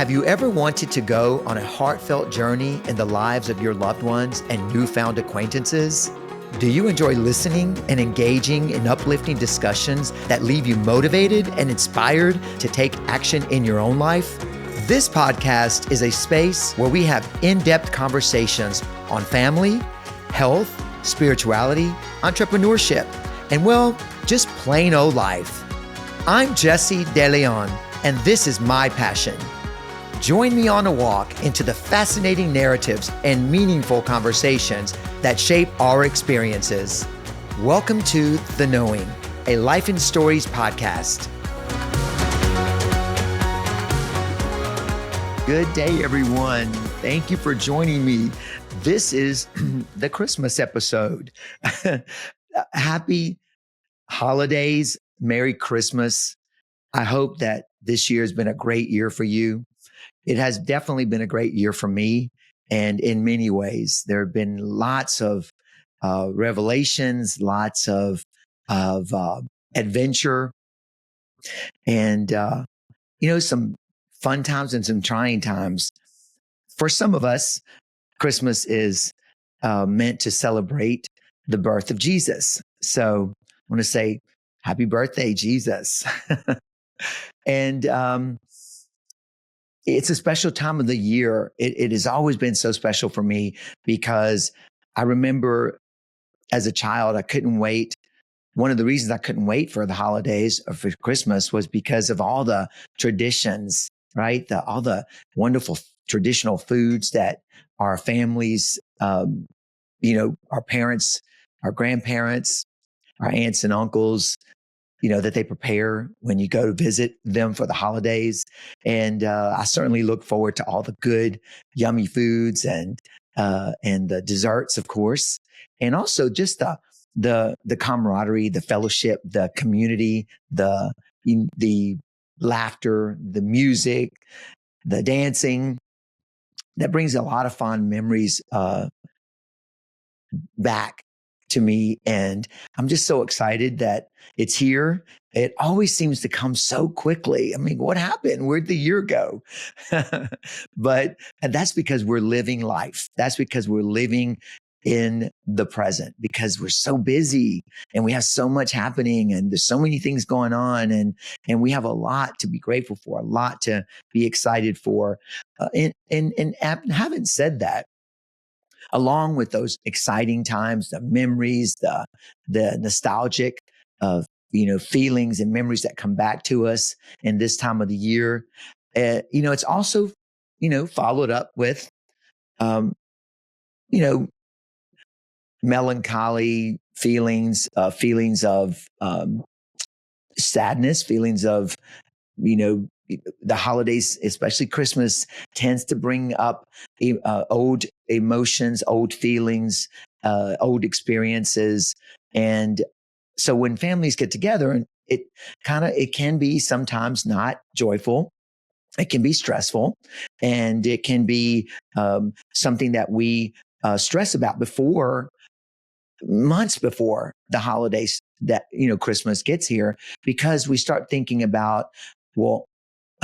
Have you ever wanted to go on a heartfelt journey in the lives of your loved ones and newfound acquaintances? Do you enjoy listening and engaging in uplifting discussions that leave you motivated and inspired to take action in your own life? This podcast is a space where we have in-depth conversations on family, health, spirituality, entrepreneurship, and well, just plain old life. I'm Jesse De Leon, and this is my passion. Join me on a walk into the fascinating narratives and meaningful conversations that shape our experiences. Welcome to The Knowing, a Life and Stories podcast. Good day, everyone. Thank you for joining me. This is the Christmas episode. Happy holidays. Merry Christmas. I hope that this year has been a great year for you. It has definitely been a great year for me. And in many ways, there have been lots of revelations, lots of adventure, and, some fun times and some trying times. For some of us, Christmas is meant to celebrate the birth of Jesus. So I want to say, happy birthday, Jesus. And it's a special time of the year. It has always been so special for me because I remember as a child, I couldn't wait. One of the reasons I couldn't wait for the holidays or for Christmas was because of all the traditions, right? All the wonderful traditional foods that our families, our parents, our grandparents, our aunts and uncles, that they prepare when you go to visit them for the holidays. And I certainly look forward to all the good, yummy foods and the desserts, of course. And also just the camaraderie, the fellowship, the community, the laughter, the music, the dancing. That brings a lot of fond memories back to me. And I'm just so excited that it's here. It always seems to come so quickly. I mean, what happened? Where'd the year go? But that's because we're living life. That's because we're living in the present, because we're so busy and we have so much happening and there's so many things going on, and we have a lot to be grateful for, a lot to be excited for. And having said that, along with those exciting times, the memories, the nostalgic of, feelings and memories that come back to us in this time of the year, it's also, followed up with, melancholy feelings of sadness, feelings of, the holidays, especially Christmas, tends to bring up old emotions, old feelings, old experiences. And so when families get together, and it can be sometimes not joyful. It can be stressful, and it can be something that we stress about months before the holidays, that, Christmas gets here, because we start thinking about, well,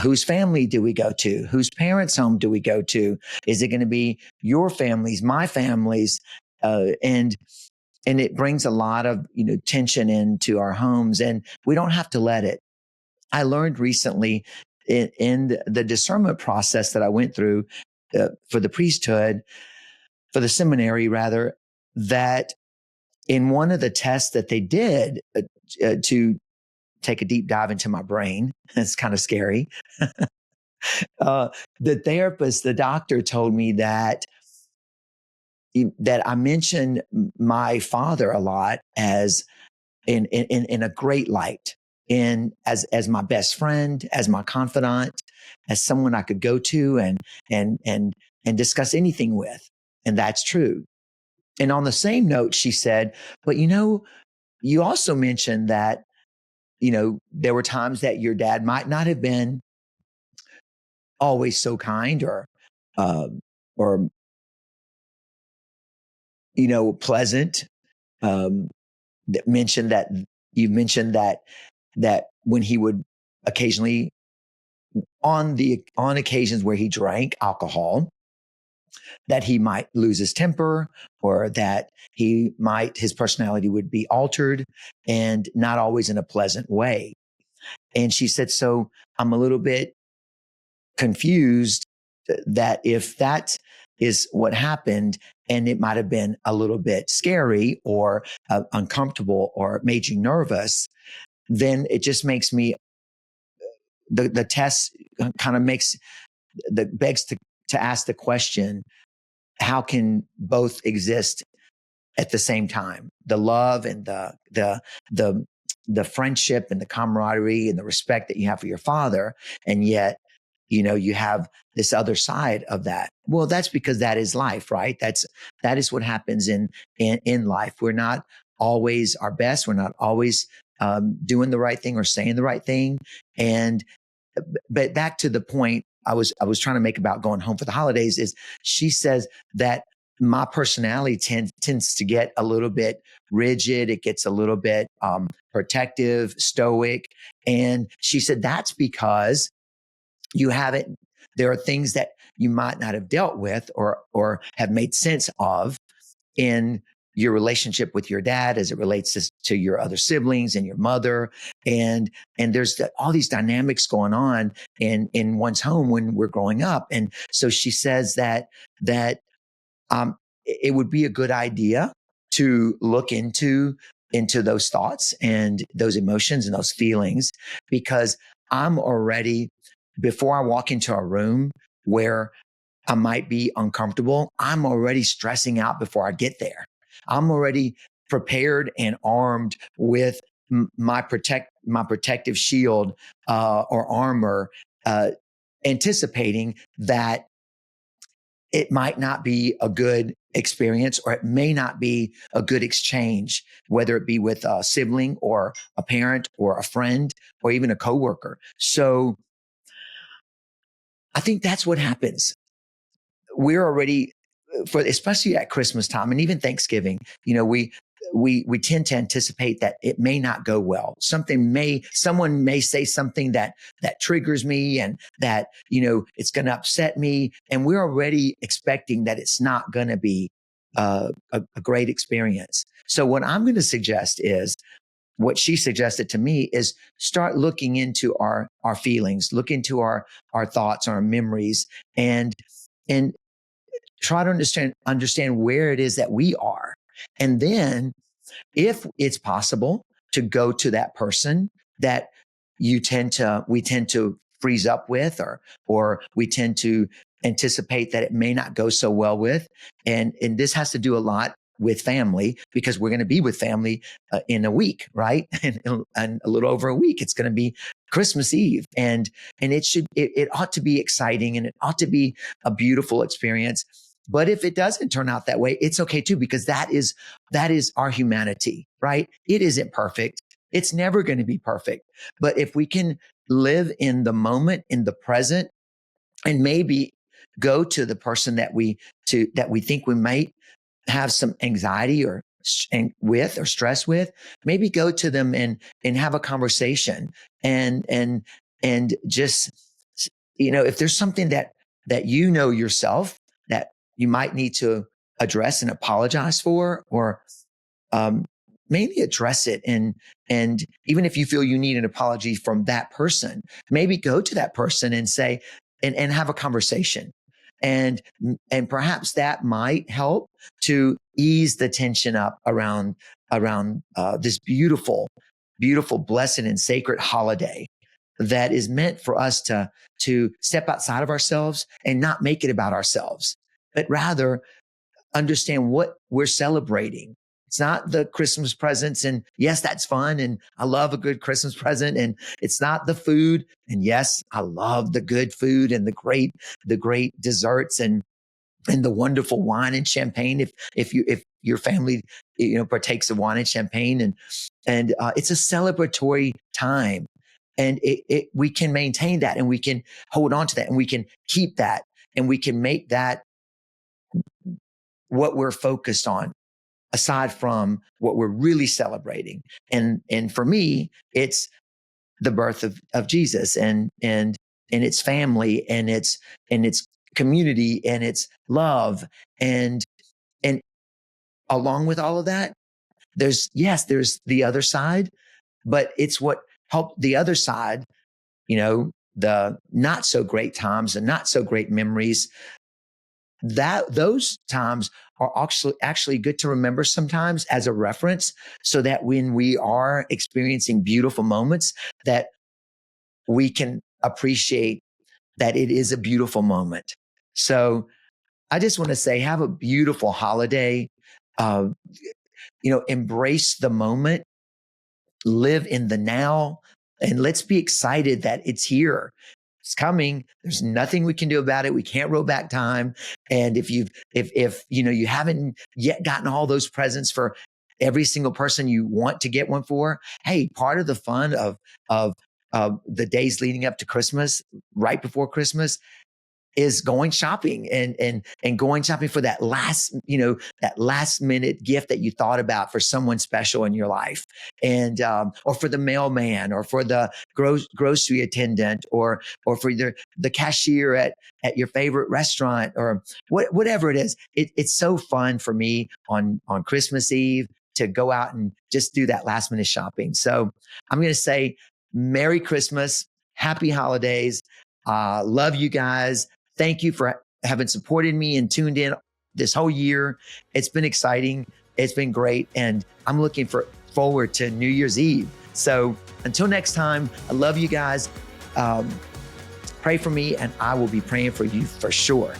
whose family do we go to? Whose parents' home do we go to? Is it going to be your families, my families? And it brings a lot of, tension into our homes, and we don't have to let it. I learned recently in the discernment process that I went through for the priesthood, for the seminary rather, that in one of the tests that they did to take a deep dive into my brain, it's kind of scary. The doctor told me that I mentioned my father a lot as in a great light, as my best friend, as my confidant, as someone I could go to and discuss anything with. And that's true. And on the same note, she said, but you also mentioned that, there were times that your dad might not have been always so kind or pleasant. That mentioned that you mentioned that when he would occasionally on occasions where he drank alcohol, that he might lose his temper, or that his personality would be altered, and not always in a pleasant way. And she said, so I'm a little bit confused that if that is what happened, and it might have been a little bit scary or uncomfortable or made you nervous, then it just makes me, the test kind of begs to ask the question, how can both exist at the same time? The love and the friendship and the camaraderie and the respect that you have for your father, and yet, you have this other side of that. Well, that's because that is life, right? That is what happens in life. We're not always our best. We're not always doing the right thing or saying the right thing. And but back to the point I was trying to make about going home for the holidays is, she says that my personality tends to get a little bit rigid. It gets a little bit protective, stoic. And she said that's because you haven't, there are things that you might not have dealt with or have made sense of in your relationship with your dad as it relates to your other siblings and your mother. And there's all these dynamics going on in one's home when we're growing up. And so she says that it would be a good idea to look into those thoughts and those emotions and those feelings, because I'm already, before I walk into a room where I might be uncomfortable, I'm already stressing out before I get there. I'm already prepared and armed with my protective shield or armor, anticipating that it might not be a good experience, or it may not be a good exchange, whether it be with a sibling or a parent or a friend or even a coworker. So I think that's what happens. We're already, especially at Christmas time and even Thanksgiving, we tend to anticipate that it may not go well. Someone may say something that triggers me, and that, it's going to upset me. And we're already expecting that it's not going to be a great experience. So what I'm going to suggest is, what she suggested to me is, start looking into our feelings, look into our thoughts, our memories, and try to understand where it is that we are. And then, if it's possible, to go to that person that we tend to freeze up with, or we tend to anticipate that it may not go so well with. And this has to do a lot with family, because we're going to be with family in a week, right? And a little over a week, it's going to be Christmas Eve. And it ought to be exciting, and it ought to be a beautiful experience. But if it doesn't turn out that way, it's okay too, because that is our humanity, right? It isn't perfect. It's never going to be perfect. But if we can live in the moment, in the present, and maybe go to the person that we think we might have some anxiety or stress with, maybe go to them and have a conversation, and just, if there's something that yourself that you might need to address and apologize for, or maybe address it. And even if you feel you need an apology from that person, maybe go to that person and say, and have a conversation. And perhaps that might help to ease the tension up around this beautiful, blessed and sacred holiday that is meant for us to step outside of ourselves and not make it about ourselves, but rather understand what we're celebrating. It's not the Christmas presents. And yes, that's fun. And I love a good Christmas present. And it's not the food. And yes, I love the good food and the great desserts and the wonderful wine and champagne. If your family, partakes of wine and champagne, and it's a celebratory time. And we can maintain that, and we can hold on to that, and we can keep that, and we can make that what we're focused on, aside from what we're really celebrating. And for me, it's the birth of Jesus. And and it's family and it's community and it's love. And along with all of that, there's the other side, but it's what helped the other side, the not so great times and not so great memories, that those times are actually good to remember sometimes as a reference, so that when we are experiencing beautiful moments, that we can appreciate that it is a beautiful moment. So I just want to say, have a beautiful holiday. Uh, embrace the moment, live in the now, and let's be excited that it's here. It's coming. There's nothing we can do about it. We can't roll back time. And if you haven't yet gotten all those presents for every single person you want to get one for, hey, part of the fun of the days leading up to Christmas, right before Christmas, is going shopping and going shopping for that last minute gift that you thought about for someone special in your life, and or for the mailman, or for the grocery attendant, or for the cashier at your favorite restaurant, or whatever it is. It's so fun for me on Christmas Eve to go out and just do that last minute shopping. So I'm going to say Merry Christmas, Happy Holidays. Love you guys. Thank you for having supported me and tuned in this whole year. It's been exciting. It's been great. And I'm looking forward to New Year's Eve. So until next time, I love you guys. Pray for me, and I will be praying for you for sure.